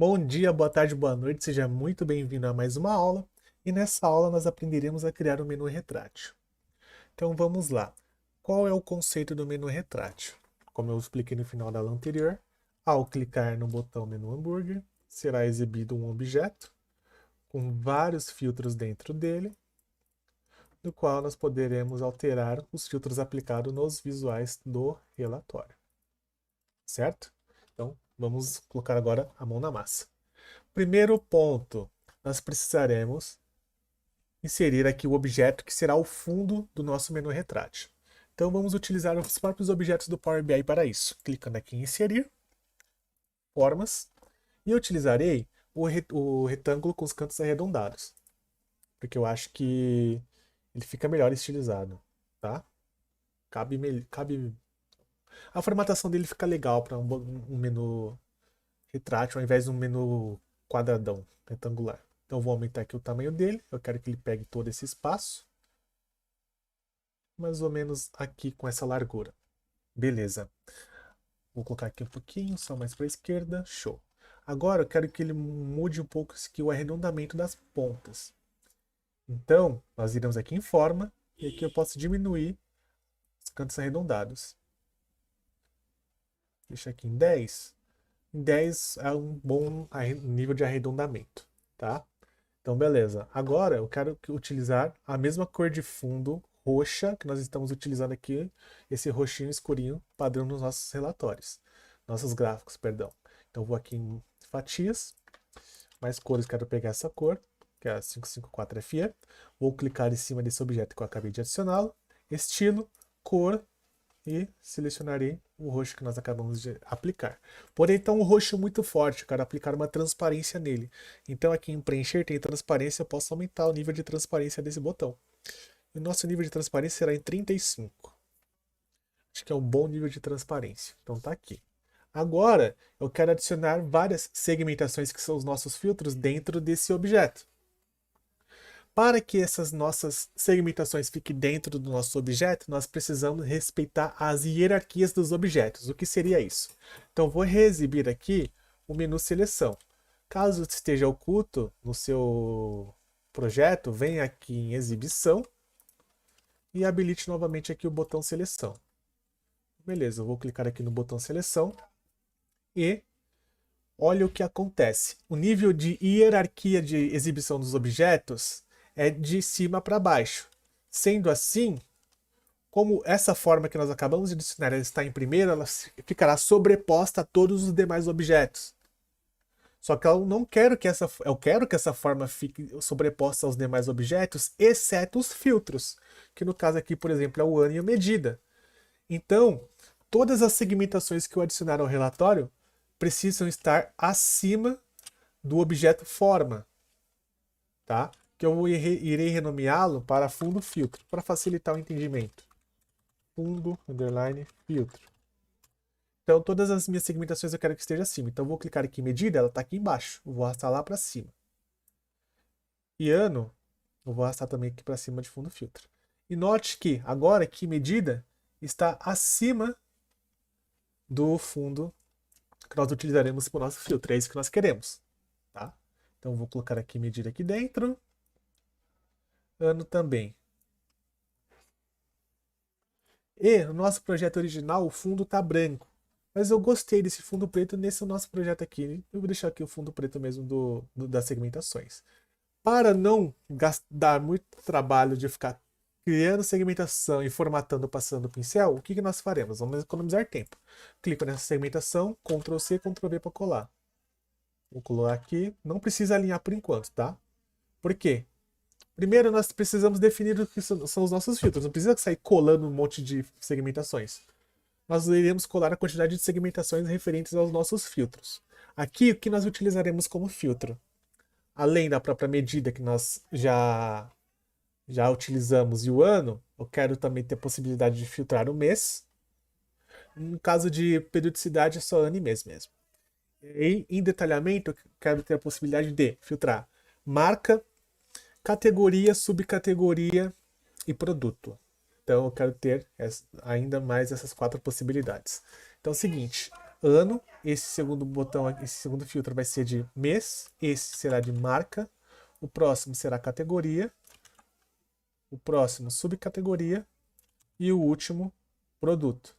Bom dia, boa tarde, boa noite, seja muito bem-vindo a mais uma aula. E nessa aula nós aprenderemos a criar um menu retrátil. Então vamos lá. Qual é o conceito do menu retrátil? Como eu expliquei no final da aula anterior, ao clicar no botão menu hambúrguer, será exibido um objeto com vários filtros dentro dele, no qual nós poderemos alterar os filtros aplicados nos visuais do relatório. Certo? Então vamos colocar agora a mão na massa. Primeiro ponto, nós precisaremos inserir aqui o objeto que será o fundo do nosso menu retrátil. Então vamos utilizar os próprios objetos do Power BI para isso. Clicando aqui em inserir, formas, e eu utilizarei o retângulo com os cantos arredondados, porque eu acho que ele fica melhor estilizado, tá? Cabe. A formatação dele fica legal para um menu retrátil ao invés de um menu quadradão, retangular. Então eu vou aumentar aqui o tamanho dele. Eu quero que ele pegue todo esse espaço. Mais ou menos aqui com essa largura. Beleza. Vou colocar aqui um pouquinho, só mais para a esquerda. Show. Agora eu quero que ele mude um pouco aqui o arredondamento das pontas. Então, nós iremos aqui em forma. E aqui eu posso diminuir os cantos arredondados. Deixa aqui em 10. Em 10 é um bom nível de arredondamento, tá? Então, beleza. Agora eu quero utilizar a mesma cor de fundo roxa que nós estamos utilizando aqui, esse roxinho escurinho padrão nos nossos relatórios, nossos gráficos, perdão. Então, vou aqui em fatias, mais cores, quero pegar essa cor, que é a 554FE. Vou clicar em cima desse objeto que eu acabei de adicioná-lo, estilo, cor, e selecionarei o roxo que nós acabamos de aplicar. Porém, está um roxo muito forte, eu quero aplicar uma transparência nele. Então aqui em preencher tem transparência, eu posso aumentar o nível de transparência desse botão. E o nosso nível de transparência será em 35. Acho que é um bom nível de transparência. Então tá aqui. Agora eu quero adicionar várias segmentações que são os nossos filtros dentro desse objeto. Para que essas nossas segmentações fiquem dentro do nosso objeto, nós precisamos respeitar as hierarquias dos objetos. O que seria isso? Então, vou reexibir aqui o menu seleção. Caso esteja oculto no seu projeto, venha aqui em exibição e habilite novamente aqui o botão seleção. Beleza, eu vou clicar aqui no botão seleção e olha o que acontece. O nível de hierarquia de exibição dos objetos é de cima para baixo. Sendo assim, como essa forma que nós acabamos de adicionar está em primeiro, ela ficará sobreposta a todos os demais objetos. Só que eu não quero que eu quero que essa forma fique sobreposta aos demais objetos, exceto os filtros, que no caso aqui, por exemplo, é o ano e a medida. Então, todas as segmentações que eu adicionar ao relatório precisam estar acima do objeto forma, tá? Que eu irei renomeá-lo para fundo filtro, para facilitar o entendimento. Fundo, underline, filtro. Então, todas as minhas segmentações eu quero que esteja acima. Então, eu vou clicar aqui em medida, ela está aqui embaixo. Eu vou arrastar lá para cima. E ano, eu vou arrastar também aqui para cima de fundo filtro. E note que, agora que medida está acima do fundo que nós utilizaremos para o nosso filtro. É isso que nós queremos. Tá? Então, eu vou colocar aqui medida aqui dentro. Ano também. E no nosso projeto original o fundo está branco. Mas eu gostei desse fundo preto nesse nosso projeto aqui. Eu vou deixar aqui o fundo preto mesmo das segmentações. Para não dar muito trabalho de ficar criando segmentação e formatando, passando o pincel, o que nós faremos? Vamos economizar tempo. Clico nessa segmentação, Ctrl C, Ctrl V para colar. Vou colar aqui. Não precisa alinhar por enquanto, tá? Por quê? Primeiro, nós precisamos definir o que são os nossos filtros. Não precisa sair colando um monte de segmentações. Nós iremos colar a quantidade de segmentações referentes aos nossos filtros. Aqui, o que nós utilizaremos como filtro? Além da própria medida que nós já utilizamos e o ano, eu quero também ter a possibilidade de filtrar o mês. No caso de periodicidade, é só ano e mês mesmo. E em detalhamento, eu quero ter a possibilidade de filtrar marca, categoria, subcategoria e produto. Então eu quero ter ainda mais essas 4 possibilidades. Então é o seguinte, ano, esse segundo botão, esse segundo filtro vai ser de mês, esse será de marca, o próximo será categoria, o próximo subcategoria e o último produto.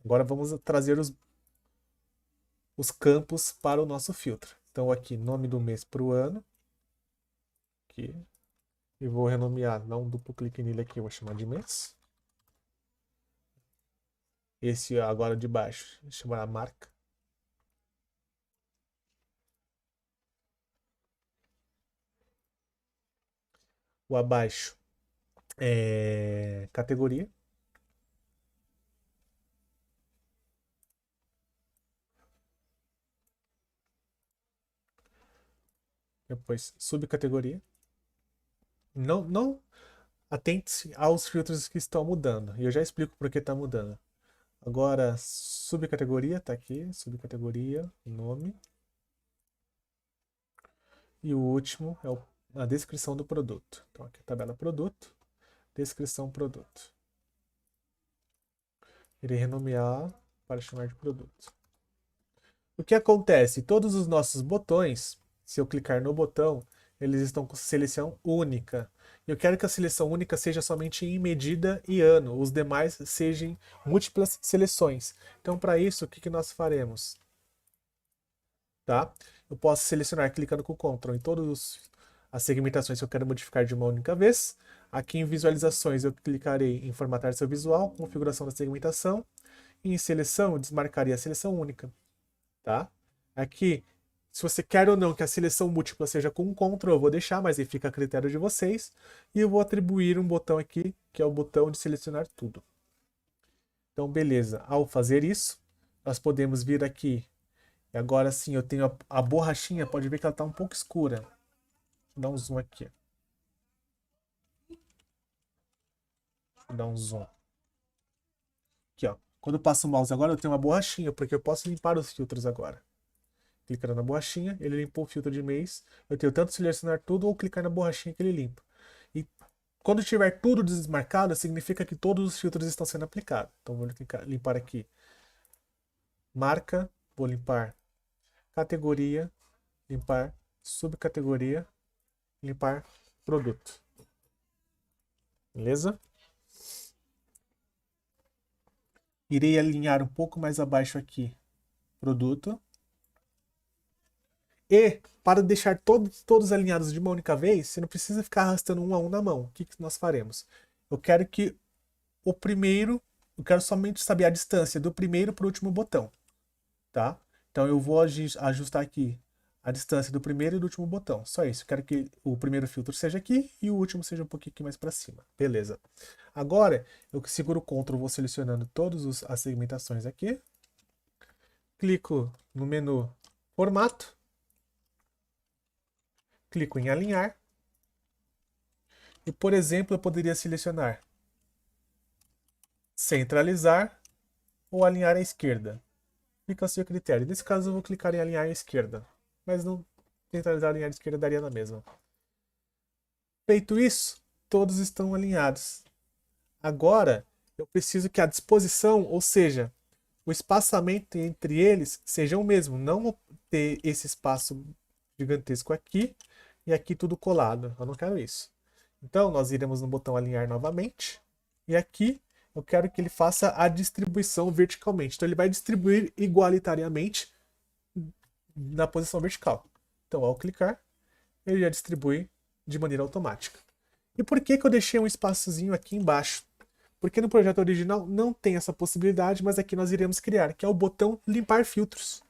Agora vamos trazer os campos para o nosso filtro. Então aqui, nome do mês para o ano. Aqui. E vou renomear, dar um duplo clique nele aqui, vou chamar de mês. Esse agora de baixo, vou chamar a marca. O abaixo é categoria. Depois subcategoria. Não atente-se aos filtros que estão mudando. E eu já explico por que está mudando. Agora, subcategoria, tá aqui. Subcategoria, nome. E o último é a descrição do produto. Então, aqui a tabela produto, descrição produto. Irei renomear para chamar de produto. O que acontece? Todos os nossos botões, se eu clicar no botão, eles estão com seleção única. Eu quero que a seleção única seja somente em medida e ano. Os demais sejam múltiplas seleções. Então, para isso, o que nós faremos? Tá? Eu posso selecionar clicando com o Ctrl em todas as segmentações que eu quero modificar de uma única vez. Aqui em visualizações eu clicarei em formatar seu visual, configuração da segmentação. E em seleção eu desmarcarei a seleção única. Tá? Aqui, se você quer ou não que a seleção múltipla seja com um Ctrl, eu vou deixar, mas aí fica a critério de vocês. E eu vou atribuir um botão aqui, que é o botão de selecionar tudo. Então, beleza. Ao fazer isso, nós podemos vir aqui. E agora sim, eu tenho a borrachinha, pode ver que ela está um pouco escura. Vou dar um zoom aqui. Vou dar um zoom. Aqui, ó. Quando eu passo o mouse agora, eu tenho uma borrachinha, porque eu posso limpar os filtros agora. Clicando na borrachinha, ele limpou o filtro de mês. Eu tenho tanto selecionar tudo ou clicar na borrachinha que ele limpa. E quando tiver tudo desmarcado, significa que todos os filtros estão sendo aplicados. Então vou limpar aqui. Marca, vou limpar categoria, limpar subcategoria, limpar produto. Beleza? Irei alinhar um pouco mais abaixo aqui produto. E para deixar todos alinhados de uma única vez, você não precisa ficar arrastando um a um na mão. O que nós faremos? Eu quero que eu quero somente saber a distância do primeiro para o último botão. Tá? Então eu vou ajustar aqui a distância do primeiro e do último botão. Só isso. Eu quero que o primeiro filtro seja aqui e o último seja um pouquinho mais para cima. Beleza. Agora eu seguro o Ctrl, vou selecionando todas as segmentações aqui. Clico no menu Formato. Clico em Alinhar. E, por exemplo, eu poderia selecionar Centralizar ou Alinhar à esquerda. Fica a seu critério. Nesse caso, eu vou clicar em Alinhar à esquerda. Mas não centralizar alinhar à esquerda daria na mesma. Feito isso, todos estão alinhados. Agora, eu preciso que a disposição, ou seja, o espaçamento entre eles seja o mesmo. Não ter esse espaço gigantesco aqui e aqui tudo colado. Eu não quero isso. Então, nós iremos no botão alinhar novamente. E aqui, eu quero que ele faça a distribuição verticalmente. Então, ele vai distribuir igualitariamente na posição vertical. Então, ao clicar, ele já distribui de maneira automática. E por que eu deixei um espaçozinho aqui embaixo? Porque no projeto original não tem essa possibilidade, mas aqui nós iremos criar, que é o botão limpar filtros.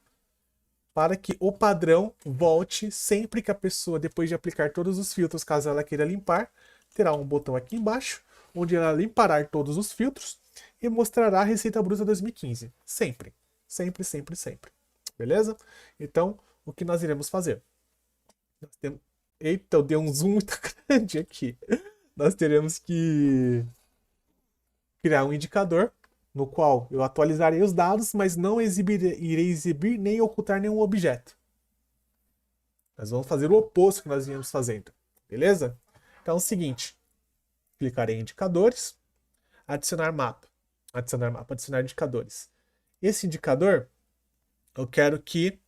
Para que o padrão volte sempre que a pessoa, depois de aplicar todos os filtros, caso ela queira limpar, terá um botão aqui embaixo, onde ela limpará todos os filtros e mostrará a Receita Bruta 2015. Sempre. Sempre, sempre, sempre. Beleza? Então, o que nós iremos fazer? Eita, eu dei um zoom muito grande aqui. Nós teremos que criar um indicador no qual eu atualizarei os dados, mas não irei exibir nem ocultar nenhum objeto. Nós vamos fazer o oposto que nós viemos fazendo. Beleza? Então é o seguinte. Clicarei em indicadores, adicionar mapa. Adicionar mapa, adicionar indicadores. Esse indicador, Eu quero que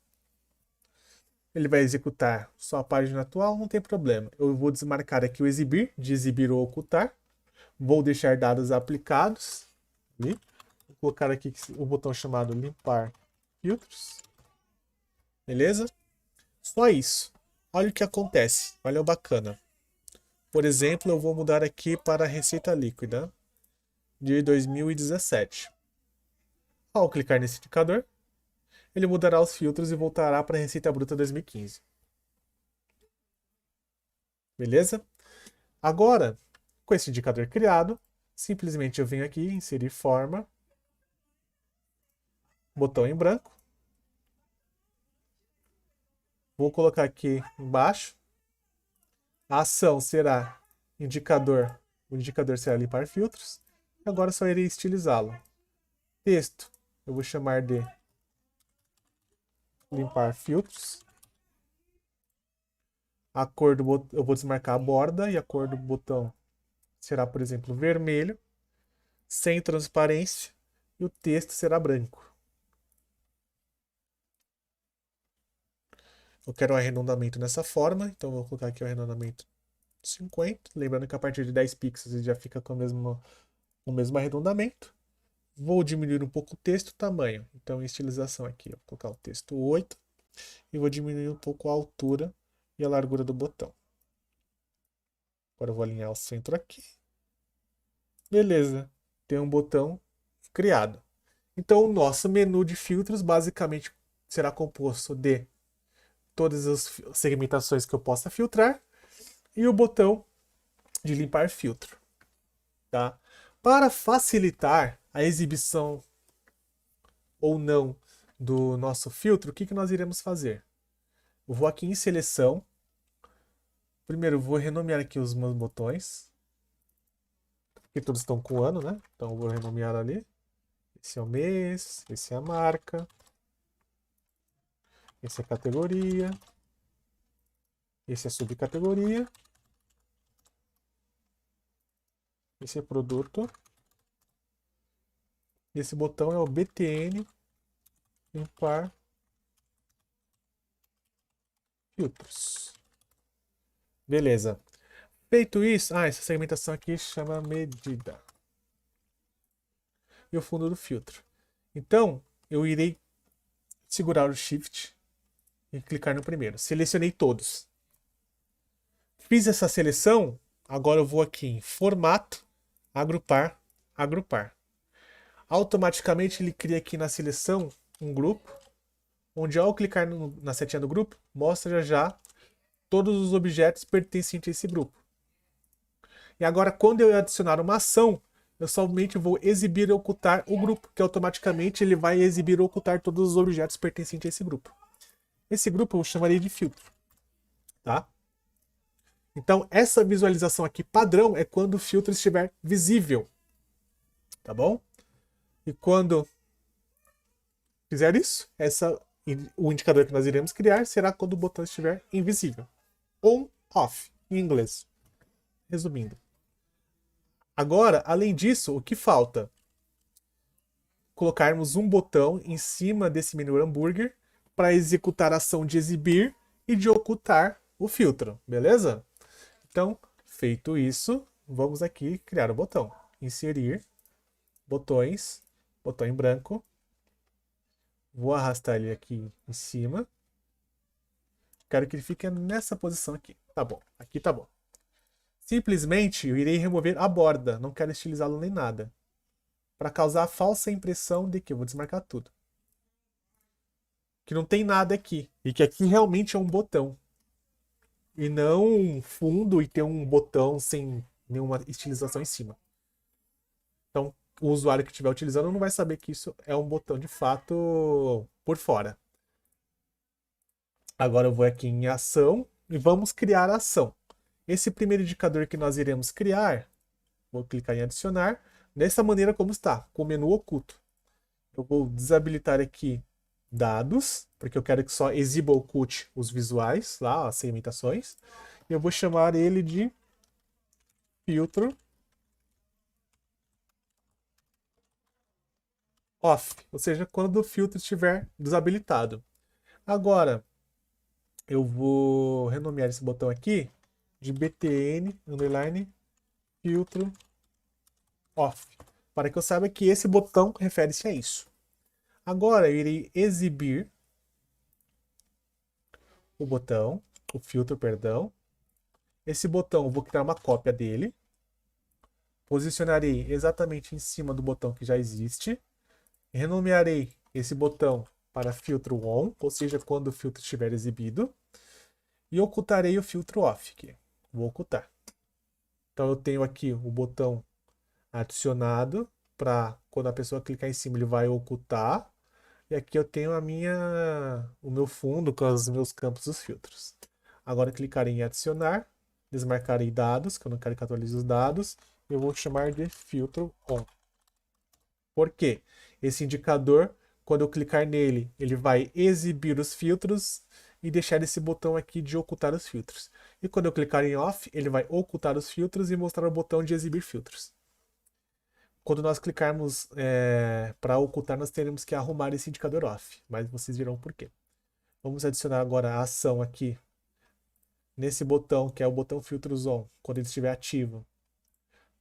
ele vai executar só a página atual, não tem problema. Eu vou desmarcar aqui o exibir, de exibir ou ocultar. Vou deixar dados aplicados. Ali. Vou colocar aqui o botão chamado limpar filtros. Beleza? Só isso. Olha o que acontece. Olha o bacana. Por exemplo, eu vou mudar aqui para a receita líquida de 2017. Ao clicar nesse indicador, ele mudará os filtros e voltará para a receita bruta 2015. Beleza? Agora, com esse indicador criado, simplesmente eu venho aqui, inserir forma, botão em branco. Vou colocar aqui embaixo. A ação será indicador. O indicador será limpar filtros. Agora só irei estilizá-lo. Texto, eu vou chamar de limpar filtros. A cor do botão, eu vou desmarcar a borda e a cor do botão será, por exemplo, vermelho, sem transparência, e o texto será branco. Eu quero um arredondamento nessa forma, então vou colocar aqui o arredondamento 50. Lembrando que a partir de 10 pixels ele já fica com o mesmo arredondamento. Vou diminuir um pouco o texto, o tamanho. Então, em estilização aqui, vou colocar o texto 8 e vou diminuir um pouco a altura e a largura do botão. Agora eu vou alinhar o centro aqui. Beleza, tem um botão criado. Então, o nosso menu de filtros basicamente será composto de todas as segmentações que eu possa filtrar e o botão de limpar filtro. Tá? Para facilitar a exibição ou não do nosso filtro, o que nós iremos fazer? Eu vou aqui em seleção. Primeiro, eu vou renomear aqui os meus botões. Porque todos estão com ano, né? Então, eu vou renomear ali. Esse é o mês, esse é a marca. Esse é a categoria. Esse é a subcategoria. Esse é produto. Esse botão é o BTN limpar filtros. Beleza. Feito isso, essa segmentação aqui chama medida. E o fundo do filtro. Então, eu irei segurar o Shift e clicar no primeiro. Selecionei todos. Fiz essa seleção, agora eu vou aqui em Formato, Agrupar, Agrupar. Automaticamente ele cria aqui na seleção um grupo, onde ao clicar na setinha do grupo, mostra já todos os objetos pertencentes a esse grupo. E agora, quando eu adicionar uma ação, eu somente vou exibir e ocultar o grupo, que automaticamente ele vai exibir e ocultar todos os objetos pertencentes a esse grupo. Esse grupo eu chamaria de filtro. Tá? Então, essa visualização aqui padrão é quando o filtro estiver visível. Tá bom? E quando fizer isso, o indicador que nós iremos criar será quando o botão estiver invisível. On, off, em inglês. Resumindo. Agora, além disso, o que falta? Colocarmos um botão em cima desse menu hambúrguer para executar a ação de exibir e de ocultar o filtro, beleza? Então, feito isso, vamos aqui criar o botão. Inserir, botões, botão em branco. Vou arrastar ele aqui em cima. Quero que ele fique nessa posição aqui. Tá bom, aqui tá bom. Simplesmente eu irei remover a borda, não quero estilizá-lo nem nada. Para causar a falsa impressão de que eu vou desmarcar tudo. Que não tem nada aqui. E que aqui realmente é um botão. E não um fundo e ter um botão sem nenhuma estilização em cima. Então, o usuário que estiver utilizando não vai saber que isso é um botão de fato por fora. Agora eu vou aqui em ação e vamos criar a ação. Esse primeiro indicador que nós iremos criar, vou clicar em adicionar, dessa maneira como está, com o menu oculto. Eu vou desabilitar aqui dados, porque eu quero que só exiba ou oculte os visuais, lá, as segmentações. E eu vou chamar ele de filtro off, ou seja, quando o filtro estiver desabilitado. Agora, eu vou renomear esse botão aqui de btn underline filtro off, para que eu saiba que esse botão refere-se a isso. Agora eu irei exibir o botão, o filtro, perdão. Esse botão eu vou criar uma cópia dele, posicionarei exatamente em cima do botão que já existe, renomearei esse botão para filtro on, ou seja, quando o filtro estiver exibido, e ocultarei o filtro off aqui. Vou ocultar. Então eu tenho aqui o botão adicionado, para quando a pessoa clicar em cima ele vai ocultar. E aqui eu tenho o meu fundo com os meus campos dos filtros. Agora clicarei em adicionar, desmarcarei dados, que eu não quero que atualize os dados. Eu vou chamar de filtro on. Por quê? Esse indicador, quando eu clicar nele, ele vai exibir os filtros e deixar esse botão aqui de ocultar os filtros. E quando eu clicar em off, ele vai ocultar os filtros e mostrar o botão de exibir filtros. Quando nós clicarmos para ocultar, nós teremos que arrumar esse indicador off, mas vocês verão por quê. Vamos adicionar agora a ação aqui, nesse botão, que é o botão filtros on, quando ele estiver ativo,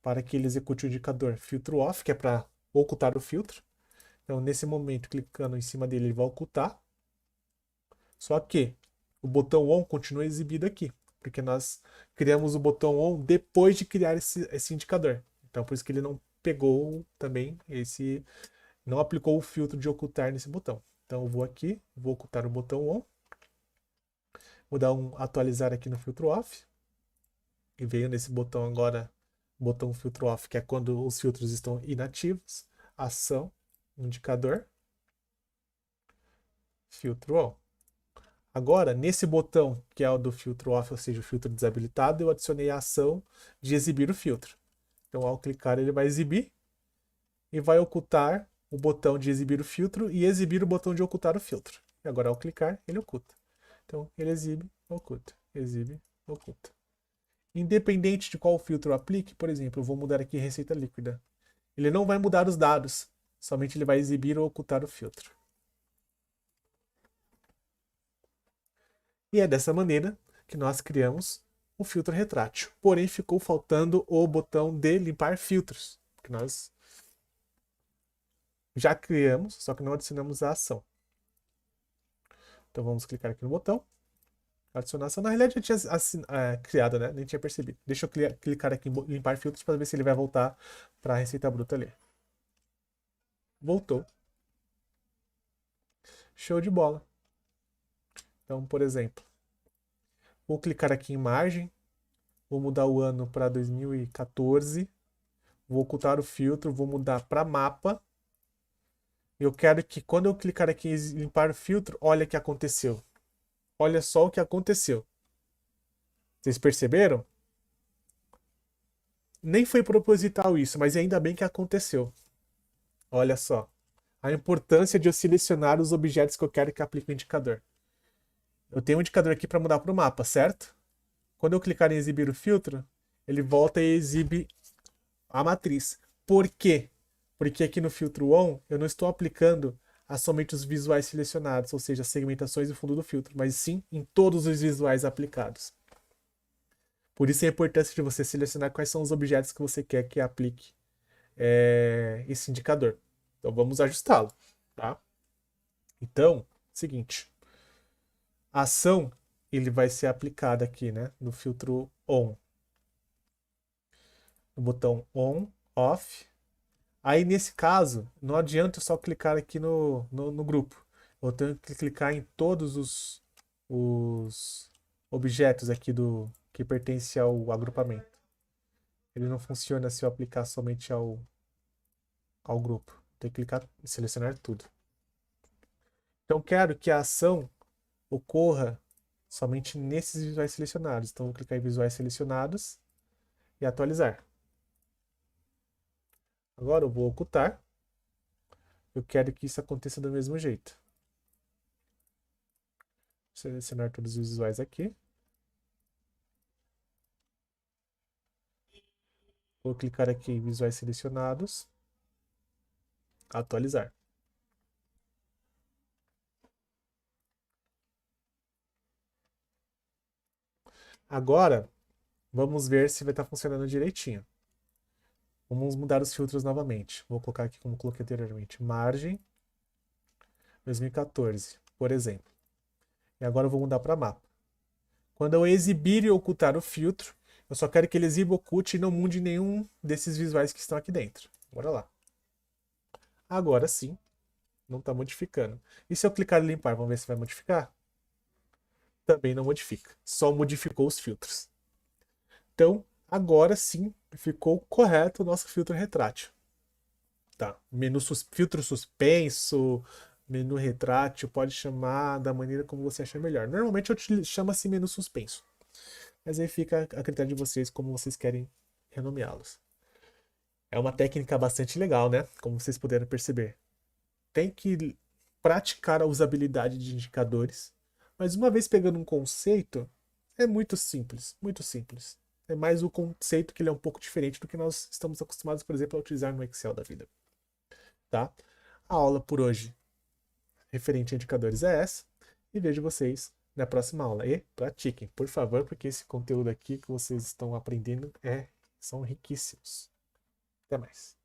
para que ele execute o indicador filtro off, que é para ocultar o filtro. Então, nesse momento, clicando em cima dele, ele vai ocultar. Só que o botão on continua exibido aqui, porque nós criamos o botão on depois de criar esse indicador. Então, por isso que ele não pegou também não aplicou o filtro de ocultar nesse botão. Então eu vou aqui, vou ocultar o botão on, vou dar um atualizar aqui no filtro off, e veio nesse botão agora, botão filtro off, que é quando os filtros estão inativos, ação, indicador, filtro on. Agora, nesse botão, que é o do filtro off, ou seja, o filtro desabilitado, eu adicionei a ação de exibir o filtro. Então, ao clicar, ele vai exibir e vai ocultar o botão de exibir o filtro e exibir o botão de ocultar o filtro. E agora, ao clicar, ele oculta. Então, ele exibe, oculta, exibe, oculta. Independente de qual filtro eu aplique, por exemplo, eu vou mudar aqui receita líquida. Ele não vai mudar os dados, somente ele vai exibir ou ocultar o filtro. E é dessa maneira que nós criamos o filtro retrátil. Porém, ficou faltando o botão de limpar filtros, que nós já criamos, só que não adicionamos a ação. Então vamos clicar aqui no botão, adicionar ação. Na realidade eu tinha criado, né? Nem tinha percebido. Deixa eu clicar aqui em limpar filtros para ver se ele vai voltar para a receita bruta ali. Voltou. Show de bola. Então, por exemplo, vou clicar aqui em margem, vou mudar o ano para 2014, vou ocultar o filtro, vou mudar para mapa. Eu quero que quando eu clicar aqui em limpar o filtro, olha o que aconteceu. Olha só o que aconteceu. Vocês perceberam? Nem foi proposital isso, mas ainda bem que aconteceu. Olha só. A importância de eu selecionar os objetos que eu quero que aplique o indicador. Eu tenho um indicador aqui para mudar para o mapa, certo? Quando eu clicar em exibir o filtro, ele volta e exibe a matriz. Por quê? Porque aqui no filtro on, eu não estou aplicando a somente os visuais selecionados, ou seja, segmentações e fundo do filtro, mas sim em todos os visuais aplicados. Por isso a importância de você selecionar quais são os objetos que você quer que aplique esse indicador. Então vamos ajustá-lo, tá? Então, seguinte, a ação ele vai ser aplicada aqui, né, no filtro on, no botão on, off. Aí nesse caso, não adianta eu só clicar aqui no grupo. Eu tenho que clicar em todos os objetos aqui que pertencem ao agrupamento. Ele não funciona se eu aplicar somente ao grupo. Tem que clicar e selecionar tudo. Então quero que a ação ocorra somente nesses visuais selecionados. Então vou clicar em visuais selecionados e atualizar. Agora eu vou ocultar. Eu quero que isso aconteça do mesmo jeito. Selecionar todos os visuais aqui. Vou clicar aqui em visuais selecionados. Atualizar. Agora, vamos ver se vai estar funcionando direitinho. Vamos mudar os filtros novamente. Vou colocar aqui como coloquei anteriormente. Margem 2014, por exemplo. E agora eu vou mudar para mapa. Quando eu exibir e ocultar o filtro, eu só quero que ele exiba, oculte e não mude nenhum desses visuais que estão aqui dentro. Bora lá. Agora sim, não está modificando. E se eu clicar em limpar, vamos ver se vai modificar? Também não modifica. Só modificou os filtros. Então, agora sim, ficou correto o nosso filtro retrátil. Tá. Filtro suspenso, menu retrátil, pode chamar da maneira como você achar melhor. Normalmente eu chamo assim menu suspenso. Mas aí fica a critério de vocês como vocês querem renomeá-los. É uma técnica bastante legal, né? Como vocês puderam perceber. Tem que praticar a usabilidade de indicadores, mas uma vez pegando um conceito, é muito simples, muito simples. É mais o conceito que ele é um pouco diferente do que nós estamos acostumados, por exemplo, a utilizar no Excel da vida. Tá? A aula por hoje referente a indicadores é essa, e vejo vocês na próxima aula. E pratiquem, por favor, porque esse conteúdo aqui que vocês estão aprendendo são riquíssimos. Até mais.